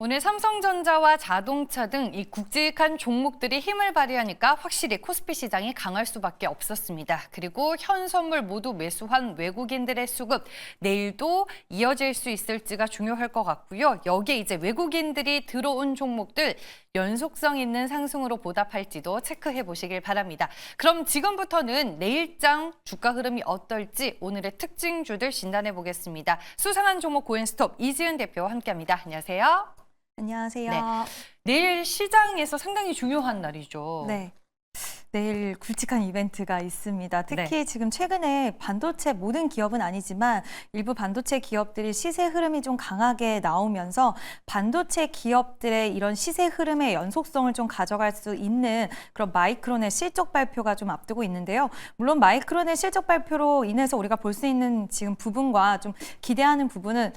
오늘 삼성전자와 자동차 등 이 굵직한 종목들이 힘을 발휘하니까 확실히 코스피 시장이 강할 수밖에 없었습니다. 그리고 현 선물 모두 매수한 외국인들의 수급, 내일도 이어질 수 있을지가 중요할 것 같고요. 여기에 이제 외국인들이 들어온 종목들 연속성 있는 상승으로 보답할지도 체크해 보시길 바랍니다. 그럼 지금부터는 내일장 주가 흐름이 어떨지 오늘의 특징주들 진단해 보겠습니다. 수상한 종목 고엔스톱 이지은 대표와 함께합니다. 안녕하세요. 안녕하세요. 네. 내일 시장에서 상당히 중요한 날이죠. 네. 내일 굵직한 이벤트가 있습니다. 특히 지금 최근에 반도체 모든 기업은 아니지만 일부 반도체 기업들이 시세 흐름이 좀 강하게 나오면서 반도체 기업들의 이런 시세 흐름의 연속성을 좀 가져갈 수 있는 그런 마이크론의 실적 발표가 좀 앞두고 있는데요. 물론 마이크론의 실적 발표로 인해서 우리가 볼 수 있는 지금 부분과 좀 기대하는 부분은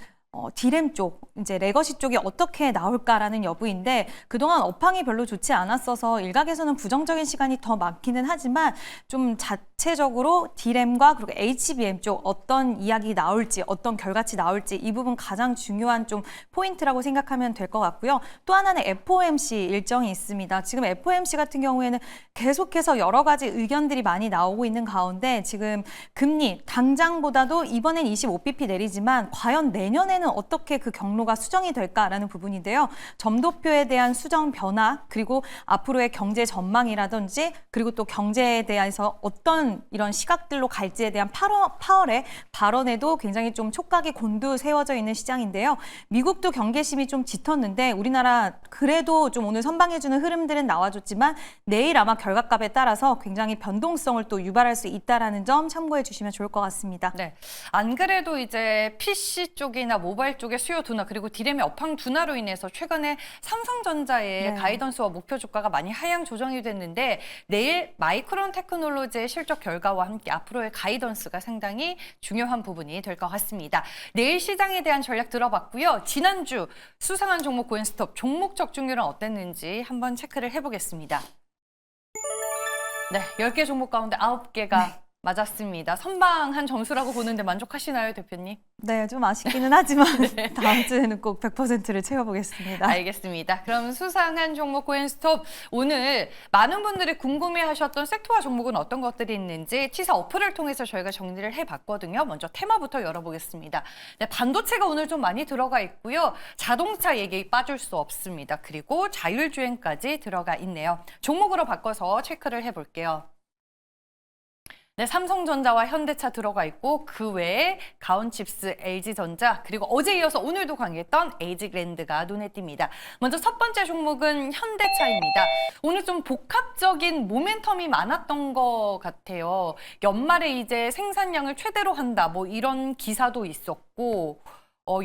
디램 쪽, 이제 레거시 쪽이 어떻게 나올까라는 여부인데 그동안 업황이 별로 좋지 않았어서 일각에서는 부정적인 시간이 더 많기는 하지만 좀 자체적으로 디램과 그리고 HBM 쪽 어떤 이야기 나올지, 어떤 결과치 나올지 이 부분 가장 중요한 좀 포인트라고 생각하면 될 것 같고요. 또 하나는 FOMC 일정이 있습니다. 지금 FOMC 같은 경우에는 계속해서 여러 가지 의견들이 많이 나오고 있는 가운데 지금 금리 당장보다도 이번엔 25bp 내리지만 과연 내년에는 어떻게 그 경로가 수정이 될까라는 부분인데요. 점도표에 대한 수정 변화 그리고 앞으로의 경제 전망이라든지 그리고 또 경제에 대해서 어떤 이런 시각들로 갈지에 대한 8월의 발언에도 굉장히 좀 촉각이 곤두세워져 있는 시장인데요. 미국도 경계심이 좀 짙었는데 우리나라 그래도 좀 오늘 선방해주는 흐름들은 나와줬지만 내일 아마 결과값에 따라서 굉장히 변동성을 또 유발할 수 있다는 점 참고해 주시면 좋을 것 같습니다. 네. 안 그래도 이제 PC 쪽이나 모바일 쪽의 수요 둔화 그리고 디램의 업황 둔화로 인해서 최근에 삼성전자의 가이던스와 목표 주가가 많이 하향 조정이 됐는데 내일 마이크론 테크놀로지의 실적 결과와 함께 앞으로의 가이던스가 상당히 중요한 부분이 될 것 같습니다. 내일 시장에 대한 전략 들어봤고요. 지난주 수상한 종목 고엔스톱 종목 적중률은 어땠는지 한번 체크를 해보겠습니다. 네, 10개 종목 가운데 9개가 맞았습니다. 선방한 점수라고 보는데 만족하시나요, 대표님? 네, 좀 아쉽기는 하지만 다음 주에는 꼭 100%를 채워보겠습니다. 알겠습니다. 그럼 수상한 종목 고엔스톱 오늘 많은 분들이 궁금해하셨던 섹터와 종목은 어떤 것들이 있는지 티사 어플을 통해서 저희가 정리를 해봤거든요. 먼저 테마부터 열어보겠습니다. 네, 반도체가 오늘 좀 많이 들어가 있고요. 자동차 얘기 빠질 수 없습니다. 그리고 자율주행까지 들어가 있네요. 종목으로 바꿔서 체크를 해볼게요. 네, 삼성전자와 현대차 들어가 있고 그 외에 가온칩스, LG전자 그리고 어제 이어서 오늘도 강했던 에이지랜드가 눈에 띕니다. 먼저 첫 번째 종목은 현대차입니다. 오늘 좀 복합적인 모멘텀이 많았던 것 같아요. 연말에 이제 생산량을 최대로 한다 뭐 이런 기사도 있었고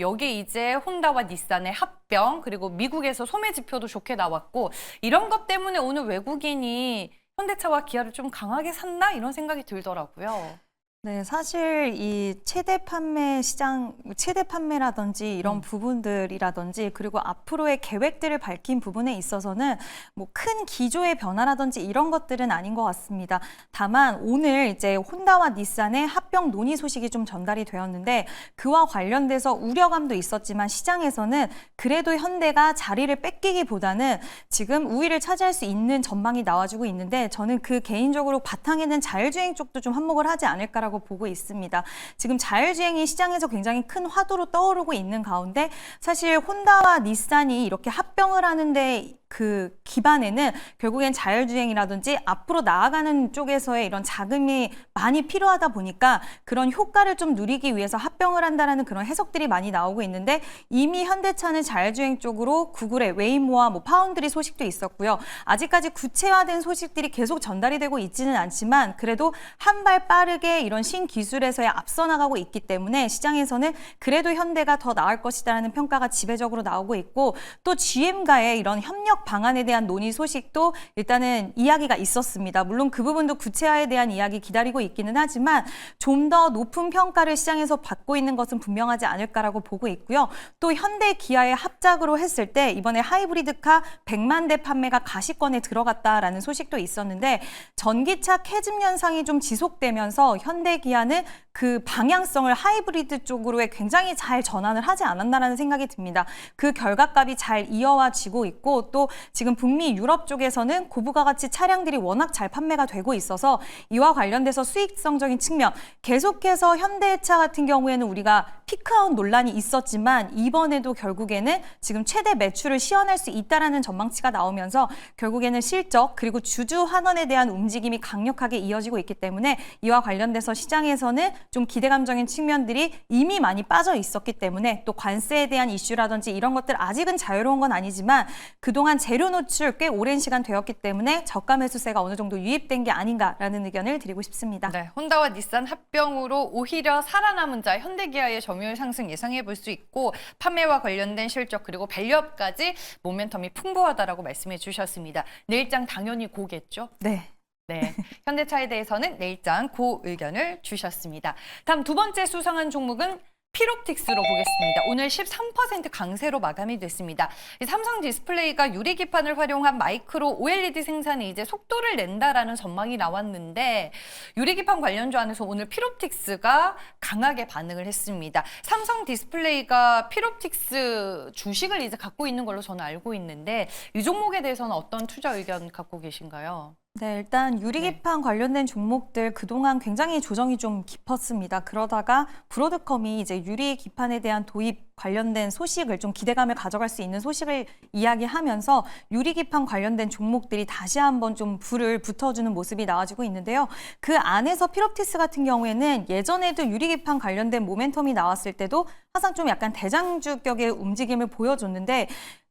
여기에 이제 혼다와 닛산의 합병 그리고 미국에서 소매 지표도 좋게 나왔고 이런 것 때문에 오늘 외국인이 현대차와 기아를 좀 강하게 샀나? 이런 생각이 들더라고요. 네, 사실 이 최대 판매 시장, 최대 판매라든지 이런 부분들이라든지 그리고 앞으로의 계획들을 밝힌 부분에 있어서는 뭐 큰 기조의 변화라든지 이런 것들은 아닌 것 같습니다. 다만 오늘 이제 혼다와 닛산의 합병 논의 소식이 좀 전달이 되었는데 그와 관련돼서 우려감도 있었지만 시장에서는 그래도 현대가 자리를 뺏기기보다는 지금 우위를 차지할 수 있는 전망이 나와주고 있는데 저는 그 개인적으로 바탕에는 자율주행 쪽도 좀 한몫을 하지 않을까라고 보고 있습니다. 지금 자율주행이 시장에서 굉장히 큰 화두로 떠오르고 있는 가운데 사실 혼다와 닛산이 이렇게 합병을 하는데 그 기반에는 결국엔 자율주행이라든지 앞으로 나아가는 쪽에서의 이런 자금이 많이 필요하다 보니까 그런 효과를 좀 누리기 위해서 합병을 한다라는 그런 해석들이 많이 나오고 있는데 이미 현대차는 자율주행 쪽으로 구글의 웨이모와 뭐 파운드리 소식도 있었고요. 아직까지 구체화된 소식들이 계속 전달이 되고 있지는 않지만 그래도 한 발 빠르게 이런 신기술에서의 앞서 나가고 있기 때문에 시장에서는 그래도 현대가 더 나을 것이다라는 평가가 지배적으로 나오고 있고 또 GM과의 이런 협력 방안에 대한 논의 소식도 일단은 이야기가 있었습니다. 물론 그 부분도 구체화에 대한 이야기 기다리고 있기는 하지만 좀 더 높은 평가를 시장에서 받고 있는 것은 분명하지 않을까라고 보고 있고요. 또 현대 기아의 합작으로 했을 때 이번에 하이브리드카 100만 대 판매가 가시권에 들어갔다라는 소식도 있었는데 전기차 캐즘 현상이 좀 지속되면서 현대 기아는 그 방향성을 하이브리드 쪽으로에 굉장히 잘 전환을 하지 않았나라는 생각이 듭니다. 그 결과값이 잘 이어와지고 있고 또 지금 북미 유럽 쪽에서는 고부가 가치 차량들이 워낙 잘 판매가 되고 있어서 이와 관련돼서 수익성적인 측면 계속해서 현대차 같은 경우에는 우리가 피크아웃 논란이 있었지만 이번에도 결국에는 지금 최대 매출을 시현할 수 있다라는 전망치가 나오면서 결국에는 실적 그리고 주주 환원에 대한 움직임이 강력하게 이어지고 있기 때문에 이와 관련돼서 시장에서는 좀 기대감적인 측면들이 이미 많이 빠져 있었기 때문에 또 관세에 대한 이슈라든지 이런 것들 아직은 자유로운 건 아니지만 그동안 재료 노출 꽤 오랜 시간 되었기 때문에 저가 매수세가 어느 정도 유입된 게 아닌가라는 의견을 드리고 싶습니다. 네, 혼다와 닛산 합병으로 오히려 살아남은 자 현대기아의 점유율 상승 예상해 볼 수 있고 판매와 관련된 실적 그리고 밸류업까지 모멘텀이 풍부하다라고 말씀해 주셨습니다. 내일장 당연히 고겠죠? 네. 네, 현대차에 대해서는 내일장 고 의견을 주셨습니다. 다음 두 번째 수상한 종목은 필옵틱스로 보겠습니다. 오늘 13% 강세로 마감이 됐습니다. 삼성 디스플레이가 유리기판을 활용한 마이크로 OLED 생산에 이제 속도를 낸다라는 전망이 나왔는데 유리기판 관련주 안에서 오늘 필옵틱스가 강하게 반응을 했습니다. 삼성 디스플레이가 필옵틱스 주식을 이제 갖고 있는 걸로 저는 알고 있는데 이 종목에 대해서는 어떤 투자 의견 갖고 계신가요? 네, 일단 유리기판 관련된 종목들 그동안 굉장히 조정이 좀 깊었습니다. 그러다가 브로드컴이 이제 유리기판에 대한 도입 관련된 소식을 좀 기대감을 가져갈 수 있는 소식을 이야기하면서 유리기판 관련된 종목들이 다시 한번 좀 불을 붙어주는 모습이 나와지고 있는데요. 그 안에서 필옵틱스 같은 경우에는 예전에도 유리기판 관련된 모멘텀이 나왔을 때도 항상 좀 약간 대장주격의 움직임을 보여줬는데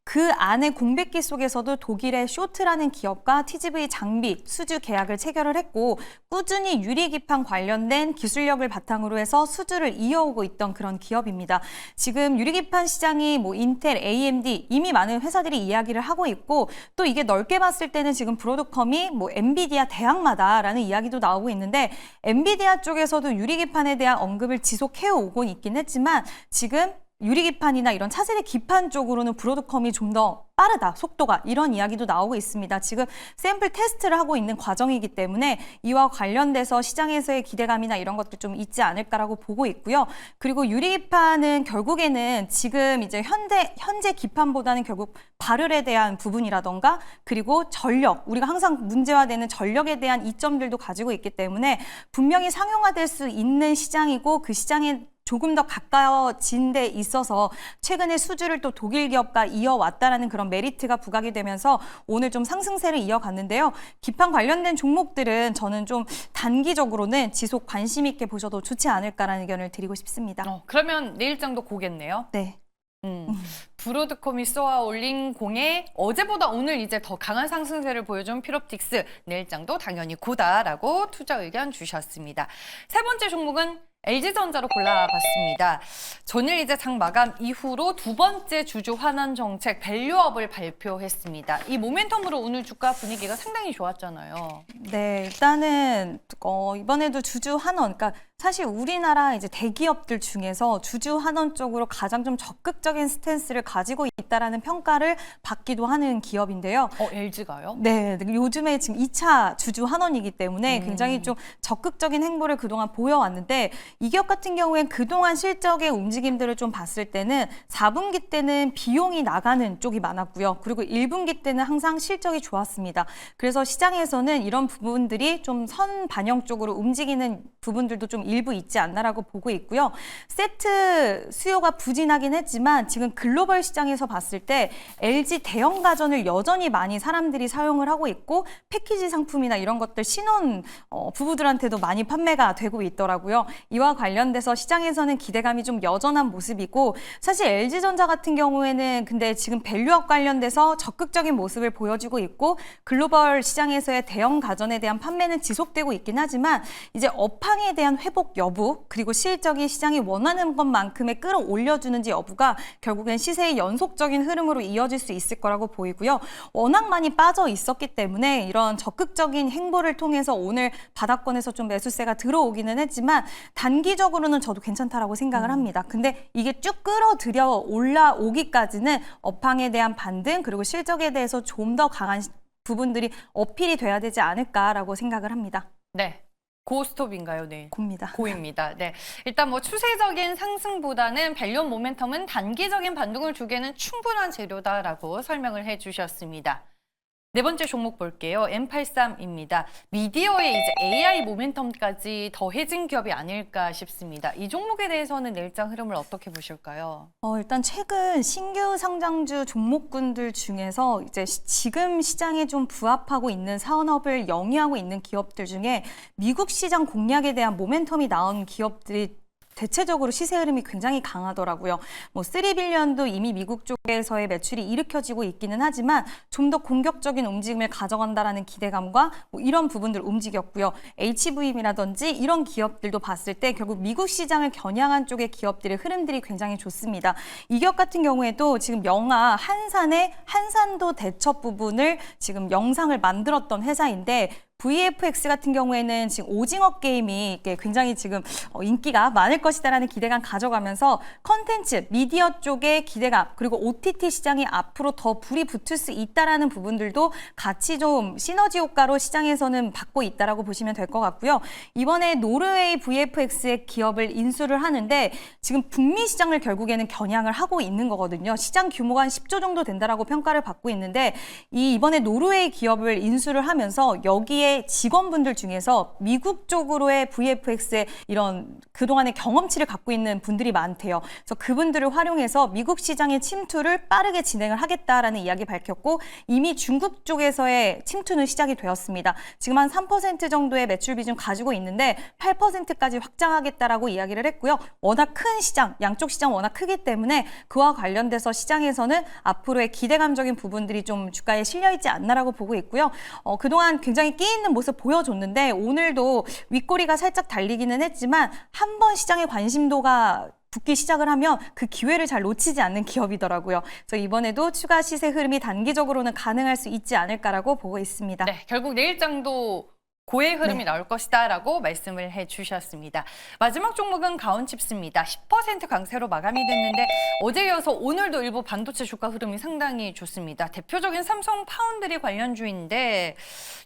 그 안에 공백기 속에서도 독일의 쇼트라는 기업과 TGV 장비 수주 계약을 체결을 했고 꾸준히 유리기판 관련된 기술력을 바탕으로 해서 수주를 이어오고 있던 그런 기업입니다. 지금 유리기판 시장이 뭐 인텔, AMD 이미 많은 회사들이 이야기를 하고 있고 또 이게 넓게 봤을 때는 지금 브로드컴이 뭐 엔비디아 대항마다라는 이야기도 나오고 있는데 엔비디아 쪽에서도 유리기판에 대한 언급을 지속해 오고 있긴 했지만 지금 유리기판이나 이런 차세대 기판 쪽으로는 브로드컴이 좀 더 빠르다, 속도가 이런 이야기도 나오고 있습니다. 지금 샘플 테스트를 하고 있는 과정이기 때문에 이와 관련돼서 시장에서의 기대감이나 이런 것도 좀 있지 않을까라고 보고 있고요. 그리고 유리기판은 결국에는 지금 이제 현재 기판보다는 결국 발열에 대한 부분이라던가 그리고 전력, 우리가 항상 문제화되는 전력에 대한 이점들도 가지고 있기 때문에 분명히 상용화될 수 있는 시장이고 그 시장에 조금 더 가까워진 데 있어서 최근에 수주를 또 독일 기업과 이어왔다라는 그런 메리트가 부각이 되면서 오늘 좀 상승세를 이어갔는데요. 기판 관련된 종목들은 저는 좀 단기적으로는 지속 관심 있게 보셔도 좋지 않을까라는 의견을 드리고 싶습니다. 그러면 내일장도 고겠네요. 네. 브로드컴이 쏘아 올린 공에 어제보다 오늘 이제 더 강한 상승세를 보여준 필옵틱스 내일장도 당연히 고다라고 투자 의견 주셨습니다. 세 번째 종목은 LG전자로 골라봤습니다. 전일 이제 장 마감 이후로 두 번째 주주 환원 정책 밸류업을 발표했습니다. 이 모멘텀으로 오늘 주가 분위기가 상당히 좋았잖아요. 네, 일단은 이번에도 주주 환원, 그러니까 사실 우리나라 이제 대기업들 중에서 주주 환원 쪽으로 가장 좀 적극적인 스탠스를 가지고 있다라는 평가를 받기도 하는 기업인데요. LG가요? 네, 요즘에 지금 2차 주주 환원이기 때문에 굉장히 좀 적극적인 행보를 그동안 보여왔는데 이 기업 같은 경우엔 그동안 실적의 움직임들을 좀 봤을 때는 4분기 때는 비용이 나가는 쪽이 많았고요. 그리고 1분기 때는 항상 실적이 좋았습니다. 그래서 시장에서는 이런 부분들이 좀 선반영 쪽으로 움직이는 부분들도 좀 일부 있지 않나라고 보고 있고요. 세트 수요가 부진하긴 했지만 지금 글로벌 시장에서 봤을 때 LG 대형 가전을 여전히 많이 사람들이 사용을 하고 있고 패키지 상품이나 이런 것들 신혼 부부들한테도 많이 판매가 되고 있더라고요. 이와 관련돼서 시장에서는 기대감이 좀 여전한 모습이고 사실 LG전자 같은 경우에는 근데 지금 밸류업 관련돼서 적극적인 모습을 보여주고 있고 글로벌 시장에서의 대형 가전에 대한 판매는 지속되고 있긴 하지만 이제 업황에 대한 회복 여부 그리고 실적이 시장이 원하는 것만큼의 끌어올려주는지 여부가 결국엔 시세 추세의 연속적인 흐름으로 이어질 수 있을 거라고 보이고요. 워낙 많이 빠져 있었기 때문에 이런 적극적인 행보를 통해서 오늘 바닥권에서 좀 매수세가 들어오기는 했지만 단기적으로는 저도 괜찮다라고 생각을 합니다. 근데 이게 쭉 끌어들여 올라오기까지는 업황에 대한 반등 그리고 실적에 대해서 좀 더 강한 부분들이 어필이 돼야 되지 않을까라고 생각을 합니다. 네. 고스톱인가요? 네. 고입니다. 고입니다. 네. 일단 뭐 추세적인 상승보다는 밸류 모멘텀은 단기적인 반등을 주기에는 충분한 재료다라고 설명을 해주셨습니다. 네 번째 종목 볼게요. M83입니다. 미디어에 이제 AI 모멘텀까지 더해진 기업이 아닐까 싶습니다. 이 종목에 대해서는 내일장 흐름을 어떻게 보실까요? 일단 최근 신규 상장주 종목군들 중에서 이제 지금 시장에 좀 부합하고 있는 산업을 영위하고 있는 기업들 중에 미국 시장 공략에 대한 모멘텀이 나온 기업들이 대체적으로 시세 흐름이 굉장히 강하더라고요. 뭐 3빌리언도 이미 미국 쪽에서의 매출이 일으켜지고 있기는 하지만 좀 더 공격적인 움직임을 가져간다라는 기대감과 뭐 이런 부분들 움직였고요. HVM이라든지 이런 기업들도 봤을 때 결국 미국 시장을 겨냥한 쪽의 기업들의 흐름들이 굉장히 좋습니다. 이 기업 같은 경우에도 지금 영화 한산의 한산도 대첩 부분을 지금 영상을 만들었던 회사인데 VFX 같은 경우에는 지금 오징어 게임이 굉장히 지금 인기가 많을 것이다라는 기대감 가져가면서 컨텐츠, 미디어 쪽의 기대감 그리고 OTT 시장이 앞으로 더 불이 붙을 수 있다라는 부분들도 같이 좀 시너지 효과로 시장에서는 받고 있다라고 보시면 될 것 같고요. 이번에 노르웨이 VFX의 기업을 인수를 하는데 지금 북미 시장을 결국에는 겨냥을 하고 있는 거거든요. 시장 규모가 한 10조 정도 된다라고 평가를 받고 있는데 이번에 노르웨이 기업을 인수를 하면서 여기에 직원분들 중에서 미국 쪽으로의 VFX의 이런 그동안의 경험치를 갖고 있는 분들이 많대요. 그래서 그분들을 활용해서 미국 시장의 침투를 빠르게 진행을 하겠다라는 이야기 밝혔고 이미 중국 쪽에서의 침투는 시작이 되었습니다. 지금 한 3% 정도의 매출 비중 가지고 있는데 8%까지 확장하겠다라고 이야기를 했고요. 워낙 큰 시장, 양쪽 시장 워낙 크기 때문에 그와 관련돼서 시장에서는 앞으로의 기대감적인 부분들이 좀 주가에 실려 있지 않나라고 보고 있고요. 그동안 굉장히 끼 있는 모습 보여줬는데 오늘도 윗꼬리가 살짝 달리기는 했지만 한 번 시장의 관심도가 붙기 시작을 하면 그 기회를 잘 놓치지 않는 기업이더라고요. 그래서 이번에도 추가 시세 흐름이 단기적으로는 가능할 수 있지 않을까라고 보고 있습니다. 네, 결국 내일장도 고의 흐름이 나올 것이다라고 말씀을 해주셨습니다. 마지막 종목은 가온칩스입니다. 10% 강세로 마감이 됐는데 어제 이어서 오늘도 일부 반도체 주가 흐름이 상당히 좋습니다. 대표적인 삼성 파운드리 관련주인데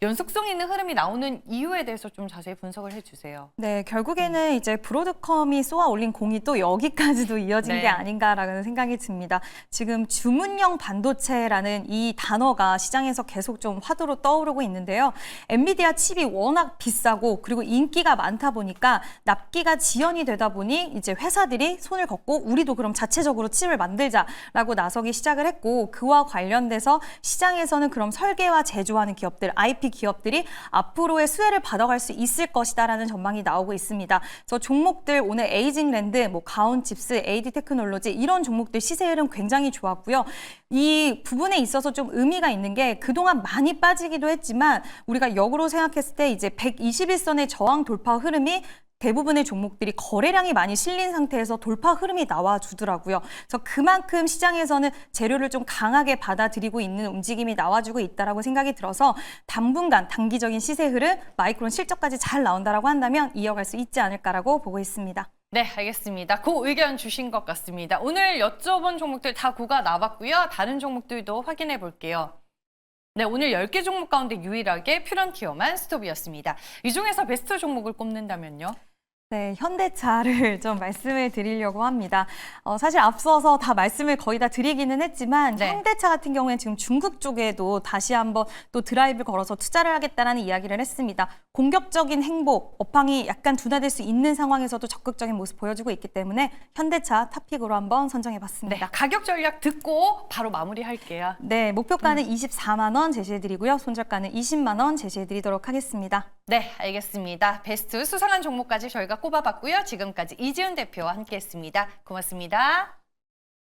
연속성 있는 흐름이 나오는 이유에 대해서 좀 자세히 분석을 해주세요. 네, 결국에는 이제 브로드컴이 쏘아 올린 공이 또 여기까지도 이어진 네. 게 아닌가라는 생각이 듭니다. 지금 주문형 반도체라는 이 단어가 시장에서 계속 좀 화두로 떠오르고 있는데요. 엔비디아 칩이 워낙 비싸고 그리고 인기가 많다 보니까 납기가 지연이 되다 보니 이제 회사들이 손을 걷고 우리도 그럼 자체적으로 칩을 만들자라고 나서기 시작을 했고 그와 관련돼서 시장에서는 그럼 설계와 제조하는 기업들, IP 기업들이 앞으로의 수혜를 받아갈 수 있을 것이다라는 전망이 나오고 있습니다. 그래서 종목들 오늘 에이징랜드, 뭐 가온칩스, AD 테크놀로지 이런 종목들 시세 흐름 굉장히 좋았고요. 이 부분에 있어서 좀 의미가 있는 게 그동안 많이 빠지기도 했지만 우리가 역으로 생각했을 때 이제 121선의 저항 돌파 흐름이 대부분의 종목들이 거래량이 많이 실린 상태에서 돌파 흐름이 나와주더라고요. 그래서 그만큼 시장에서는 재료를 좀 강하게 받아들이고 있는 움직임이 나와주고 있다라고 생각이 들어서 당분간 단기적인 시세 흐름, 마이크론 실적까지 잘 나온다라고 한다면 이어갈 수 있지 않을까라고 보고 있습니다. 네, 알겠습니다. 그 의견 주신 것 같습니다. 오늘 여쭤본 종목들 다 구가 나왔고요. 다른 종목들도 확인해 볼게요. 네, 오늘 10개 종목 가운데 유일하게 퓨런티어만 스톱이었습니다. 이 중에서 베스트 종목을 꼽는다면요? 네, 현대차를 좀 말씀을 드리려고 합니다. 사실 앞서서 다 말씀을 거의 다 드리기는 했지만 네. 현대차 같은 경우에는 지금 중국 쪽에도 다시 한번 또 드라이브 걸어서 투자를 하겠다라는 이야기를 했습니다. 공격적인 행보, 업황이 약간 둔화될 수 있는 상황에서도 적극적인 모습 보여주고 있기 때문에 현대차 탑픽으로 한번 선정해봤습니다. 네, 가격 전략 듣고 바로 마무리할게요. 네, 목표가는 24만 원 제시해드리고요. 손절가는 20만 원 제시해드리도록 하겠습니다. 네, 알겠습니다. 베스트 수상한 종목까지 저희가 꼽아봤고요. 지금까지 이지은 대표와 함께했습니다. 고맙습니다.